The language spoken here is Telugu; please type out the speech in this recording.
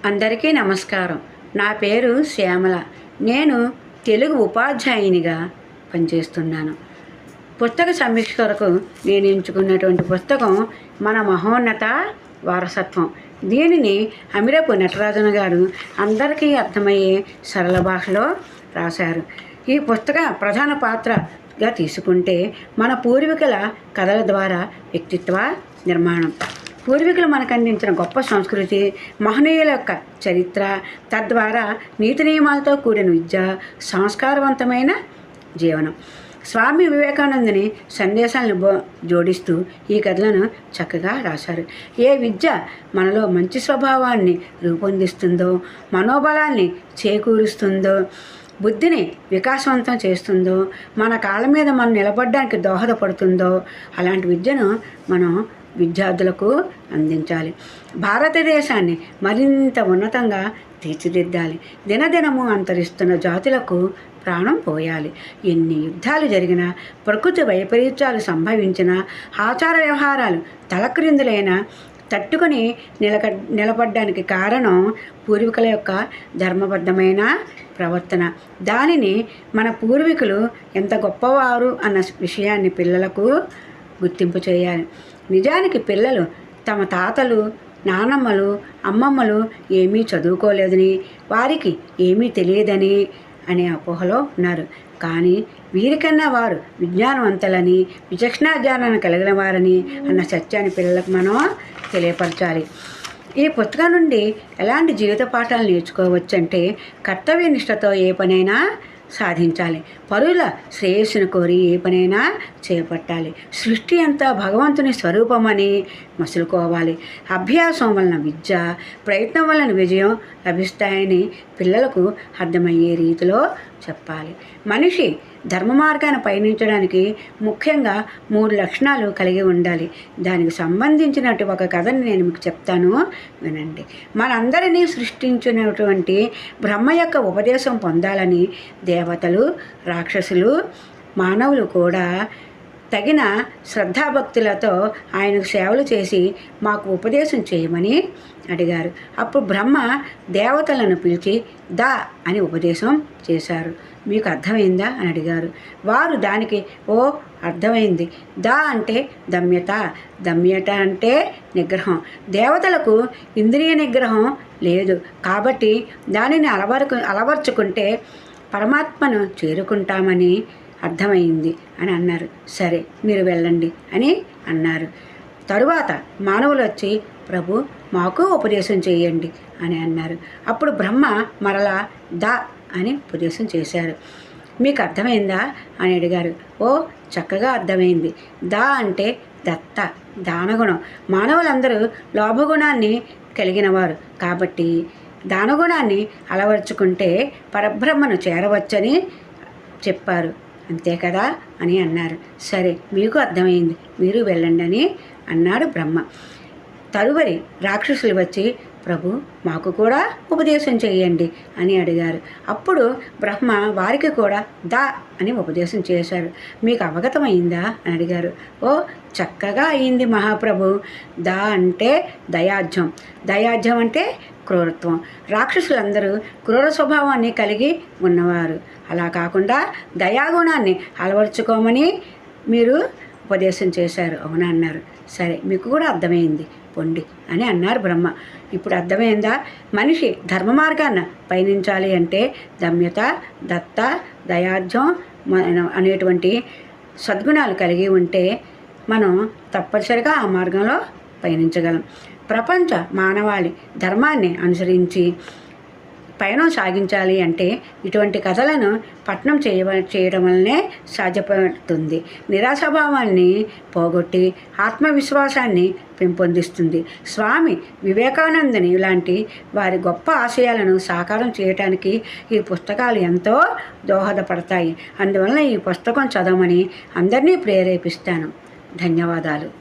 అందరికీ నమస్కారం. నా పేరు శ్యామల. నేను తెలుగు ఉపాధ్యాయునిగా పనిచేస్తున్నాను. పుస్తక సమీక్ష కొరకు నేను ఎంచుకున్నటువంటి పుస్తకం మన మహోన్నత వారసత్వం. దీనిని అమిరపు నటరాజన్ గారు అందరికీ అర్థమయ్యే సరళ భాషలో రాశారు. ఈ పుస్తక ప్రధాన పాత్రగా తీసుకుంటే మన పూర్వీకుల కథల ద్వారా వ్యక్తిత్వ నిర్మాణం, పూర్వీకులు మనకు అందించిన గొప్ప సంస్కృతి, మహనీయుల యొక్క చరిత్ర, తద్వారా నీతి నియమాలతో కూడిన విద్య, సంస్కారవంతమైన జీవనం. స్వామి వివేకానందుని సందేశాలను జోడిస్తూ ఈ కథలను చక్కగా రాశారు. ఏ విద్య మనలో మంచి స్వభావాన్ని రూపొందిస్తుందో, మనోబలాన్ని చేకూరుస్తుందో, బుద్ధిని వికాసవంతం చేస్తుందో, మన కాళ్ళ మీద మనం నిలబడడానికి దోహదపడుతుందో అలాంటి విద్యను మనం విద్యార్థులకు అందించాలి. భారతదేశాన్ని మరింత ఉన్నతంగా తీర్చిదిద్దాలి. దినదినము అంతరిస్తున్న జాతులకు ప్రాణం పోయాలి. ఎన్ని యుద్ధాలు జరిగినా, ప్రకృతి వైపరీత్యాలు సంభవించినా, ఆచార వ్యవహారాలు తలక్రిందులైనా తట్టుకొని నిలబడ్డానికి కారణం పూర్వీకుల యొక్క ధర్మబద్ధమైన ప్రవర్తన. దానిని మన పూర్వీకులు ఎంత గొప్పవారు అన్న విషయాన్ని పిల్లలకు గుర్తింపు చేయాలి. నిజానికి పిల్లలు తమ తాతలు, నానమ్మలు, అమ్మమ్మలు ఏమీ చదువుకోలేదని, వారికి ఏమీ తెలియదని అనే అపోహలో ఉన్నారు. కానీ వీరికన్నా వారు విజ్ఞానవంతులని, విచక్షణా జ్ఞానాన్ని కలిగిన వారని అన్న సత్యాన్ని పిల్లలకు మనం తెలియపరచాలి. ఈ పుస్తకం నుండి ఎలాంటి జీవిత పాఠాలు నేర్చుకోవచ్చంటే, కర్తవ్యనిష్టతో ఏ పనైనా సాధించాలి. పరుల శ్రేయస్సును కోరి ఏ పనైనా చేపట్టాలి. సృష్టి అంతా భగవంతుని స్వరూపమని మసులుకోవాలి. అభ్యాసం వలన విద్య, ప్రయత్నం వలన విజయం లభిస్తాయని పిల్లలకు అర్థమయ్యే రీతిలో చెప్పాలి. మనిషి ధర్మ మార్గాన్ని పయనించడానికి ముఖ్యంగా 3 లక్షణాలు కలిగి ఉండాలి. దానికి సంబంధించినట్టు ఒక కథని నేను మీకు చెప్తాను, వినండి. మనందరినీ సృష్టించినటువంటి బ్రహ్మ యొక్క ఉపదేశం పొందాలని దేవతలు, రాక్షసులు, మానవులు కూడా తగిన శ్రద్ధాభక్తులతో ఆయనకు సేవలు చేసి మాకు ఉపదేశం చేయమని అడిగారు. అప్పుడు బ్రహ్మ దేవతలను పిలిచి దా అని ఉపదేశం చేశారు. మీకు అర్థమైందా అని అడిగారు. వారు దానికి ఓ అర్థమైంది. దా అంటే దమ్యత, దమ్యత అంటే నిగ్రహం. దేవతలకు ఇంద్రియ నిగ్రహం లేదు కాబట్టి దానిని అలవర్చుకుంటే పరమాత్మను చేరుకుంటామని అర్థమైంది అని అన్నారు. సరే, మీరు వెళ్ళండి అని అన్నారు. తరువాత మానవులు వచ్చి ప్రభు మాకు ఉపదేశం చేయండి అని అన్నారు. అప్పుడు బ్రహ్మ మరలా దా అని ఉపదేశం చేశారు. మీకు అర్థమైందా అని అడిగారు. ఓ చక్కగా అర్థమైంది. దా అంటే దత్త, దానగుణం. మానవులందరూ లోభగుణాన్ని కలిగినవారు కాబట్టి దానగుణాన్ని అలవర్చుకుంటే పరబ్రహ్మను చేరవచ్చని చెప్పారు. అంతే కదా అని అన్నారు. సరే, మీకు అర్థమైంది, మీరు వెళ్ళండి అని అన్నాడు బ్రహ్మ. తరువారి రాక్షసులు వచ్చి ప్రభు మాకు కూడా ఉపదేశం చేయండి అని అడిగారు. అప్పుడు బ్రహ్మ వారికి కూడా దా అని ఉపదేశం చేశారు. మీకు అవగతమైందా అని అడిగారు. ఓ చక్కగా అయింది మహాప్రభు. దా అంటే దయాఢ్యం, దయాఢ్యం అంటే క్రూరత్వం. రాక్షసులందరూ క్రూర స్వభావాన్ని కలిగి ఉన్నవారు. అలా కాకుండా దయాగుణాన్ని అలవర్చుకోమని మీరు ఉపదేశం చేశారు. అవునా అన్నారు. సరే, మీకు కూడా అర్థమైంది, పొండి అని అన్నారు బ్రహ్మ. ఇప్పుడు అర్థమైందా? మనిషి ధర్మ మార్గాన్ని పయనించాలి అంటే దమ్యత, దత్త, దయాఢ్యం అనేటువంటి సద్గుణాలు కలిగి ఉంటే మనం తప్పనిసరిగా ఆ మార్గంలో పయనించగలం. ప్రపంచ మానవాళి ధర్మాన్ని అనుసరించి పయనం సాగించాలి అంటే ఇటువంటి కథలను పఠనం చేయడం వల్లనే సాధ్యపడుతుంది. నిరాశాభావాన్ని పోగొట్టి ఆత్మవిశ్వాసాన్ని పెంపొందిస్తుంది. స్వామి వివేకానందుని లాంటి వారి గొప్ప ఆశయాలను సాకారం చేయడానికి ఈ పుస్తకాలు ఎంతో దోహదపడతాయి. అందువలన ఈ పుస్తకం చదవమని అందరినీ ప్రేరేపిస్తాను. ధన్యవాదాలు.